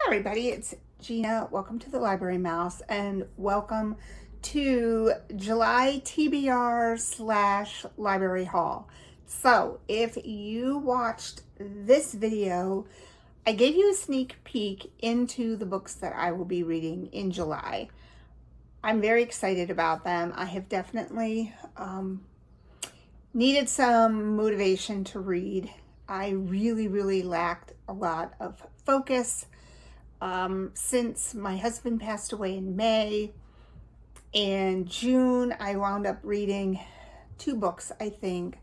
Hi everybody, it's Gina. Welcome to the Library Mouse and welcome to July TBR / Library Haul. So if you watched this video, I gave you a sneak peek into the books that I will be reading in July. I'm very excited about them. I have definitely needed some motivation to read. I really lacked a lot of focus since my husband passed away in May. In June, I wound up reading 2 books, I think,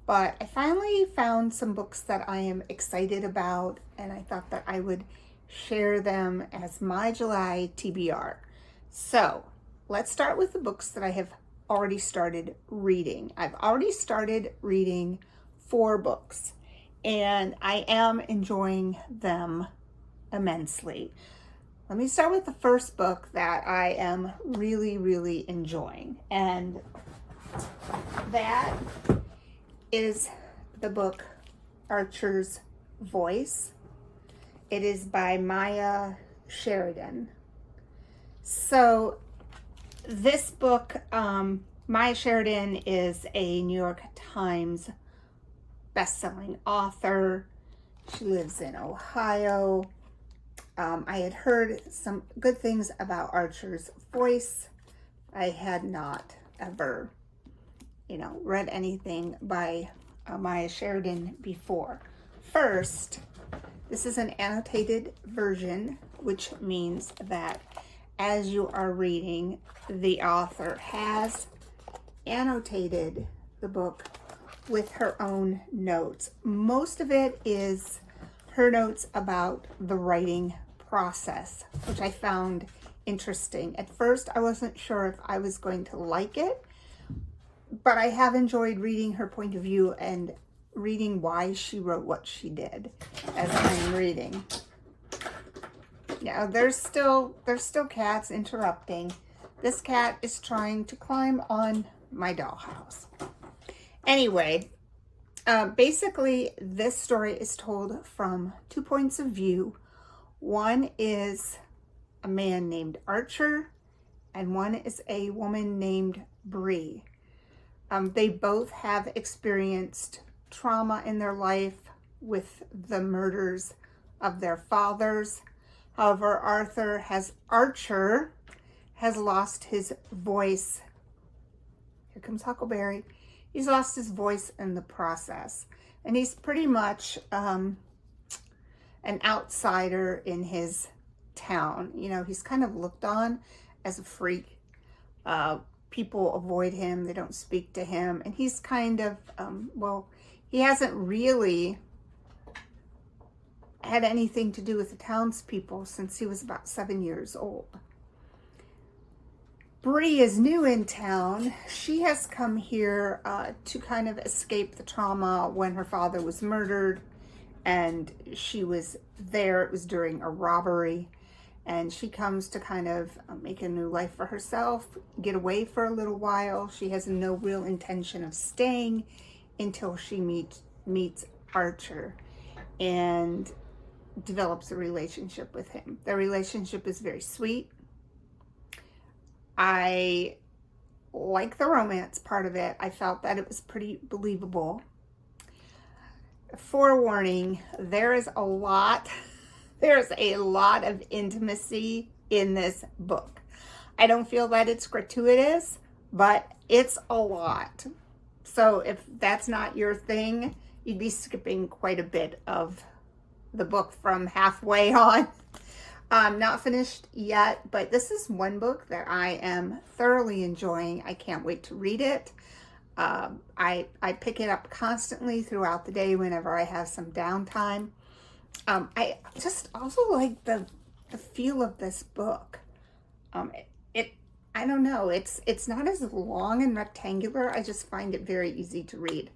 but I finally found some books that I am excited about, and I thought that I would share them as my July TBR. So let's start with the books that I have already started reading. I've already started reading 4 books, and I am enjoying them immensely. Let me start with the first book that I am really enjoying, and that is the book Archer's Voice. It is by Maya Sheridan. So this book, Maya Sheridan is a New York Times best-selling author. She lives in Ohio. I had heard some good things about Archer's Voice. I had not ever, read anything by Maya Sheridan before. First, this is an annotated version, which means that as you are reading, the author has annotated the book with her own notes. Most of it is her notes about the writing process, which I found interesting. At first, I wasn't sure if I was going to like it, but I have enjoyed reading her point of view and reading why she wrote what she did as I'm reading. Now, there's still cats interrupting. This cat is trying to climb on my dollhouse. Anyway, basically, this story is told from 2 points of view. One is a man named Archer, and one is a woman named Bree. They both have experienced trauma in their life with the murders of their fathers. However, Archer has lost his voice. Here comes Huckleberry. He's lost his voice in the process, and he's pretty much an outsider in his town. He's kind of looked on as a freak. People avoid him, they don't speak to him, and he's kind of, he hasn't really had anything to do with the townspeople since he was about 7 years old. Bree is new in town. She has come here to kind of escape the trauma when her father was murdered, and she was there. It was during a robbery, and she comes to kind of make a new life for herself, get away for a little while. She has no real intention of staying until she meets Archer and develops a relationship with him. Their relationship is very sweet. I like the romance part of it. I felt that it was pretty believable. Forewarning, there's a lot of intimacy in this book. I don't feel that it's gratuitous, but it's a lot. So if that's not your thing, you'd be skipping quite a bit of the book from halfway on. I'm not finished yet, but this is one book that I am thoroughly enjoying. I can't wait to read it. I pick it up constantly throughout the day whenever I have some downtime. I just also like the feel of this book. I don't know, it's not as long and rectangular. I just find it very easy to read,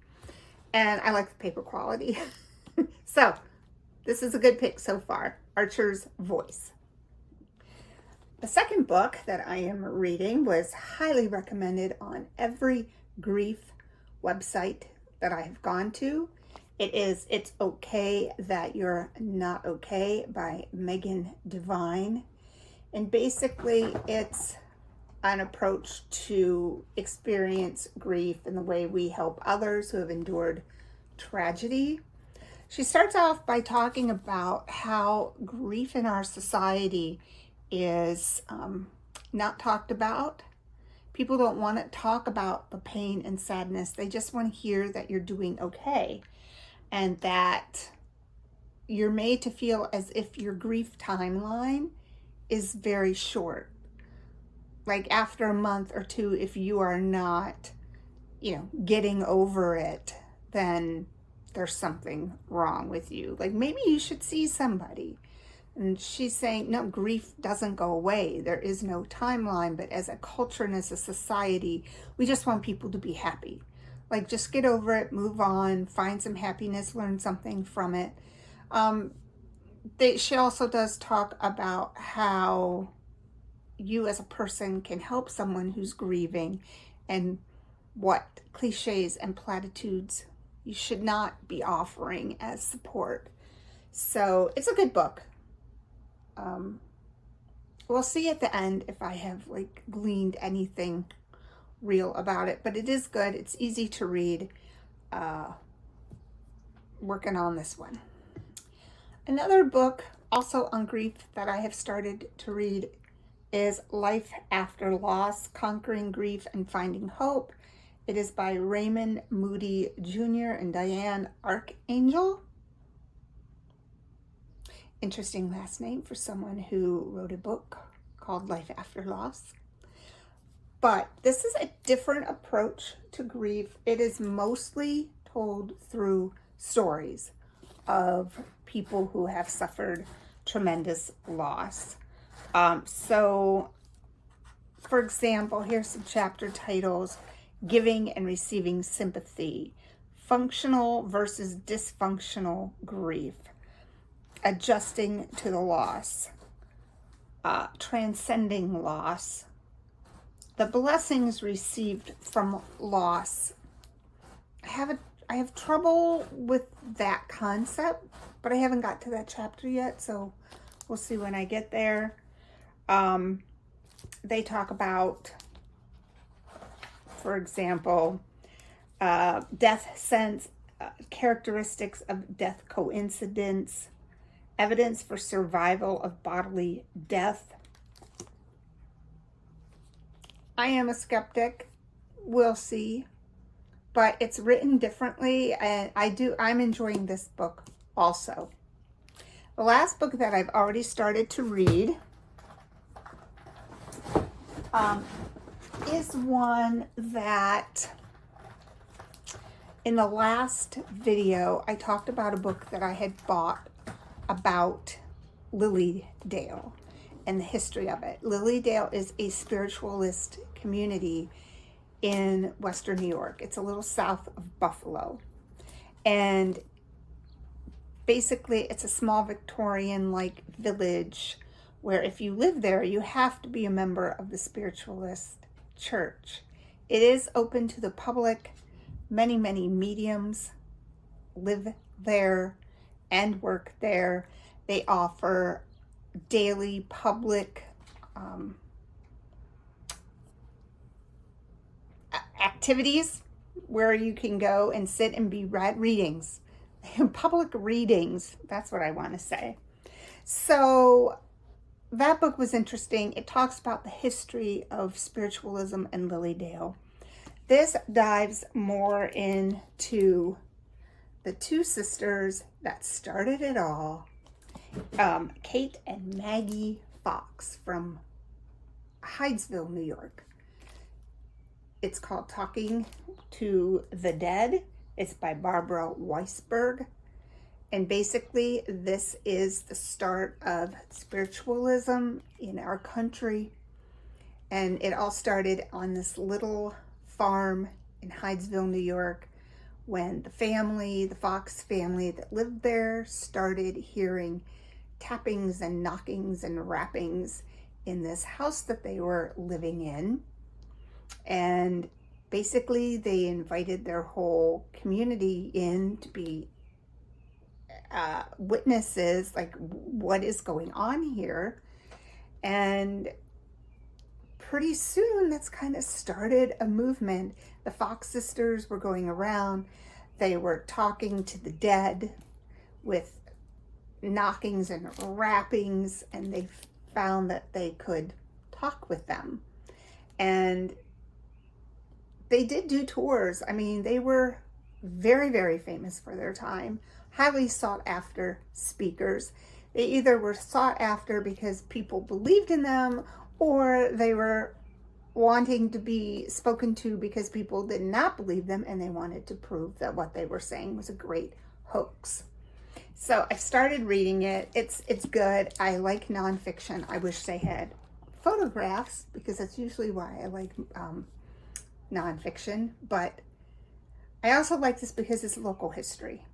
and I like the paper quality. So this is a good pick so far. Archer's Voice. The second book that I am reading was highly recommended on every grief website that I have gone to, It is It's Okay That You're Not Okay by Megan Devine. And basically, it's an approach to experience grief and the way we help others who have endured tragedy. She starts off by talking about how grief in our society is not talked about. People don't want to talk about the pain and sadness. They just want to hear that you're doing okay, and that you're made to feel as if your grief timeline is very short. Like after a month or two, if you are not, getting over it, then there's something wrong with you. Like maybe you should see somebody. And she's saying, no, grief doesn't go away. There is no timeline, but as a culture and as a society, we just want people to be happy. Like just get over it, move on, find some happiness, learn something from it. She also does talk about how you as a person can help someone who's grieving, and what cliches and platitudes you should not be offering as support. So it's a good book. We'll see at the end if I have gleaned anything real about it, but it is good. It's easy to read. Working on this one. Another book also on grief that I have started to read is Life After Loss, Conquering Grief and Finding Hope. It is by Raymond Moody Jr. and Diane Archangel. Interesting last name for someone who wrote a book called Life After Loss. But this is a different approach to grief. It is mostly told through stories of people who have suffered tremendous loss. So, for example, here's some chapter titles: Giving and Receiving Sympathy, Functional versus Dysfunctional Grief, Adjusting to the Loss, Transcending Loss, The Blessings Received from Loss. I have trouble with that concept, but I haven't got to that chapter yet, so we'll see when I get there. They talk about, for example, death sense, characteristics of death coincidence, evidence for survival of bodily death. I am a skeptic. We'll see. But it's written differently, and I'm enjoying this book also. The last book that I've already started to read is one that in the last video I talked about a book that I had bought about Lily Dale and the history of it. Lily Dale is a spiritualist community in Western New York. It's a little south of Buffalo. And basically it's a small Victorian-like village where if you live there, you have to be a member of the spiritualist church. It is open to the public. Many, many mediums live there and work there. They offer daily public activities where you can go and sit and be read readings. Public readings, that's what I want to say. So that book was interesting. It talks about the history of spiritualism and Lily Dale. This dives more into the two sisters that started it all, Kate and Maggie Fox from Hydesville, New York. It's called Talking to the Dead. It's by Barbara Weisberg. And basically, this is the start of spiritualism in our country. And it all started on this little farm in Hydesville, New York, when the Fox family that lived there started hearing tappings and knockings and rappings in this house that they were living in. And basically, they invited their whole community in to be witnesses, like what is going on here. And pretty soon that's kind of started a movement. The Fox sisters were going around. They were talking to the dead with knockings and rappings, and they found that they could talk with them. And they did do tours. I mean, they were very, very famous for their time, highly sought after speakers. They either were sought after because people believed in them, or they were wanting to be spoken to because people did not believe them and they wanted to prove that what they were saying was a great hoax. So I started reading it. It's good. I like nonfiction. I wish they had photographs because that's usually why I like nonfiction. But I also like this because it's local history.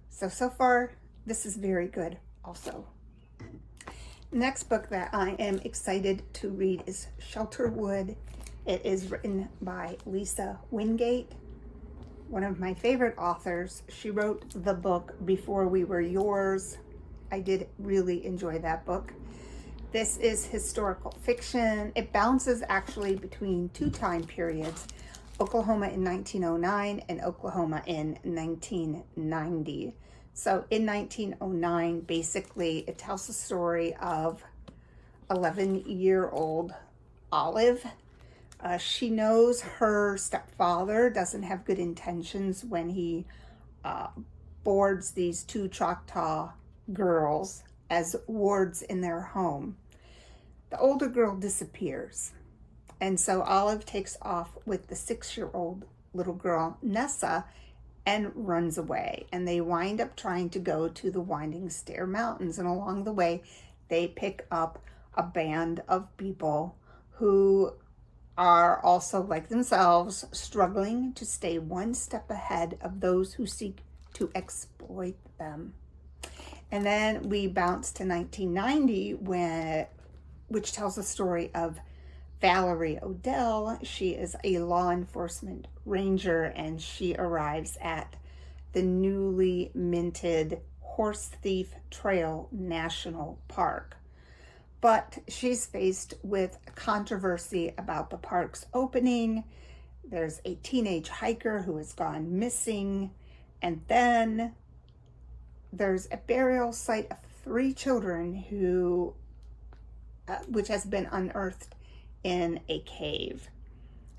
So far, this is very good also. Next book that I am excited to read is Shelterwood. It is written by Lisa Wingate, one of my favorite authors. She wrote the book Before We Were Yours. I did really enjoy that book. This is historical fiction. It bounces actually between two time periods, Oklahoma in 1909 and Oklahoma in 1990. So in 1909, basically, it tells the story of 11-year-old Olive. She knows her stepfather doesn't have good intentions when he boards these two Choctaw girls as wards in their home. The older girl disappears. And so Olive takes off with the 6-year-old little girl, Nessa, and runs away. And they wind up trying to go to the Winding Stair Mountains. And along the way, they pick up a band of people who are also, like themselves, struggling to stay one step ahead of those who seek to exploit them. And then we bounce to 1990, which tells the story of Valerie Odell. She is a law enforcement ranger, and she arrives at the newly minted Horse Thief Trail National Park. But she's faced with controversy about the park's opening. There's a teenage hiker who has gone missing, and then there's a burial site of 3 children which has been unearthed in a cave.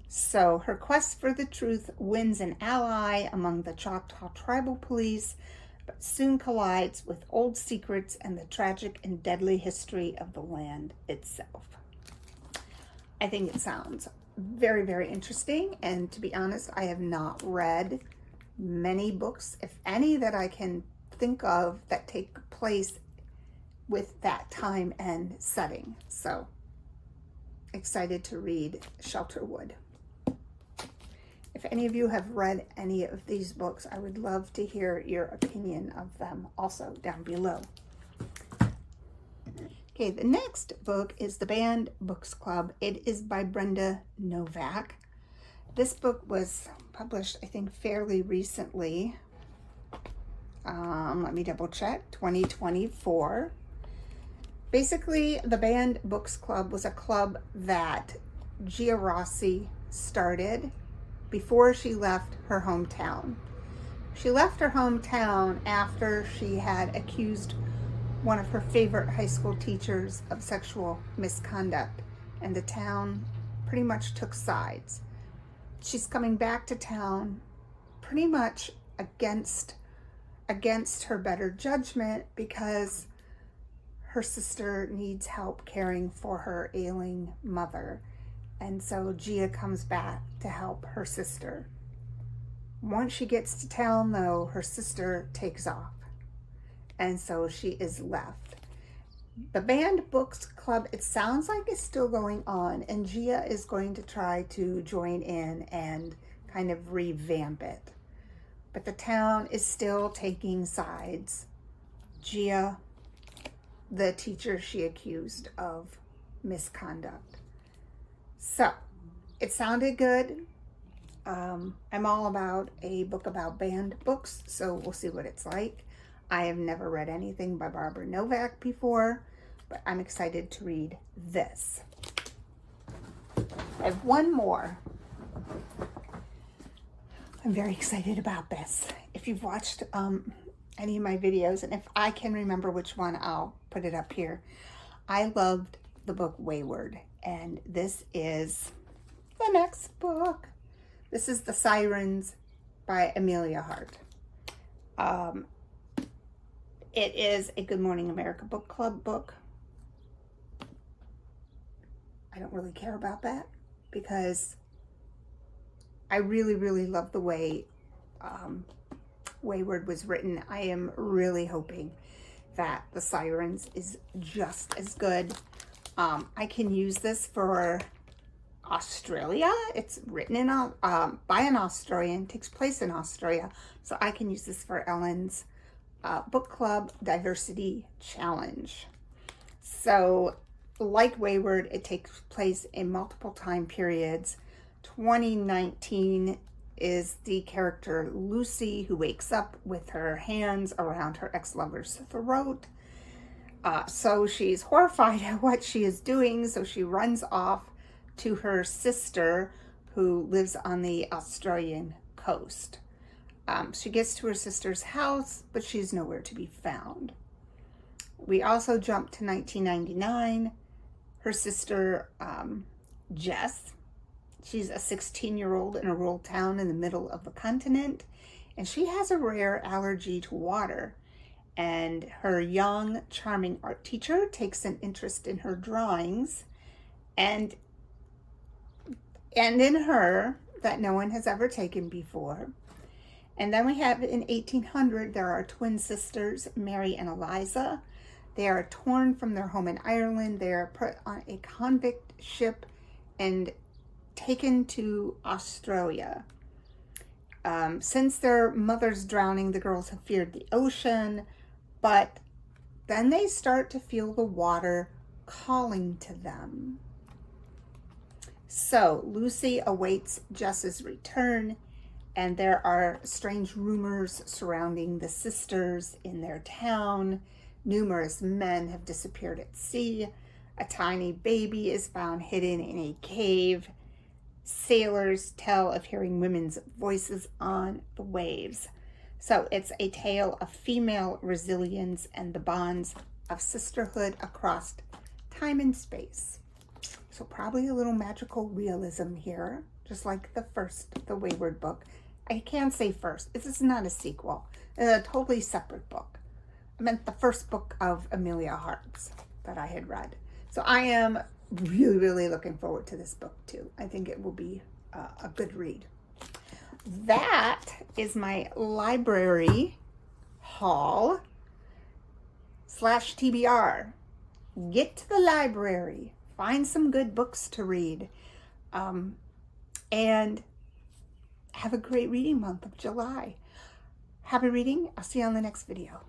So her quest for the truth wins an ally among the Choctaw tribal police, but soon collides with old secrets and the tragic and deadly history of the land itself. I think it sounds very, very interesting, and to be honest, I have not read many books, if any, that I can think of that take place with that time and setting. So excited to read Shelterwood. If any of you have read any of these books, I would love to hear your opinion of them also down below. Okay, the next book is The Banned Books Club. It is by Brenda Novak. This book was published, I think, fairly recently. Let me double check, 2024. Basically, the Banned Books Club was a club that Gia Rossi started before she left her hometown. She left her hometown after she had accused one of her favorite high school teachers of sexual misconduct, and the town pretty much took sides. She's coming back to town pretty much against her better judgment because her sister needs help caring for her ailing mother. And so Gia comes back to help her sister. Once she gets to town, though, her sister takes off. And so she is left. The Banned Books Club, it sounds like it's still going on, and Gia is going to try to join in and kind of revamp it. But the town is still taking sides. Gia, the teacher she accused of misconduct. So, it sounded good. I'm all about a book about banned books, so we'll see what it's like. I have never read anything by Barbara Novak before, but I'm excited to read this. I have one more. I'm very excited about this. If you've watched any of my videos, and if I can remember which one, I'll put it up here. I loved the book Wayward, and this is the next book. This is The Sirens by Amelia Hart. It is a Good Morning America Book Club book. I don't really care about that because I really, really love the way Wayward was written. I am really hoping that The Sirens is just as good. I can use this for Australia. It's written in by an Australian, takes place in Australia. So I can use this for Ellen's book club diversity challenge. So like Wayward, it takes place in multiple time periods. 2019 is the character Lucy, who wakes up with her hands around her ex-lover's throat. So she's horrified at what she is doing, so she runs off to her sister, who lives on the Australian coast. She gets to her sister's house, but she's nowhere to be found. We also jump to 1999. Her sister, Jess, she's a 16-year-old in a rural town in the middle of the continent, and she has a rare allergy to water. And her young, charming art teacher takes an interest in her drawings and in her that no one has ever taken before. And then we have in 1800, there are twin sisters, Mary and Eliza. They are torn from their home in Ireland. They are put on a convict ship and taken to Australia. Since their mother's drowning, the girls have feared the ocean, but then they start to feel the water calling to them. So Lucy awaits Jess's return, and there are strange rumors surrounding the sisters in their town. Numerous men have disappeared at sea. A tiny baby is found hidden in a cave. Sailors tell of hearing women's voices on the waves. So it's a tale of female resilience and the bonds of sisterhood across time and space. So probably a little magical realism here, just like the Wayward book. I can't say first. This is not a sequel. It's a totally separate book. I meant the first book of Amelia Hart's that I had read. So I am really, really looking forward to this book too. I think it will be a good read. That is my library haul / TBR. Get to the library, find some good books to read, and have a great reading month of July. Happy reading. I'll see you on the next video.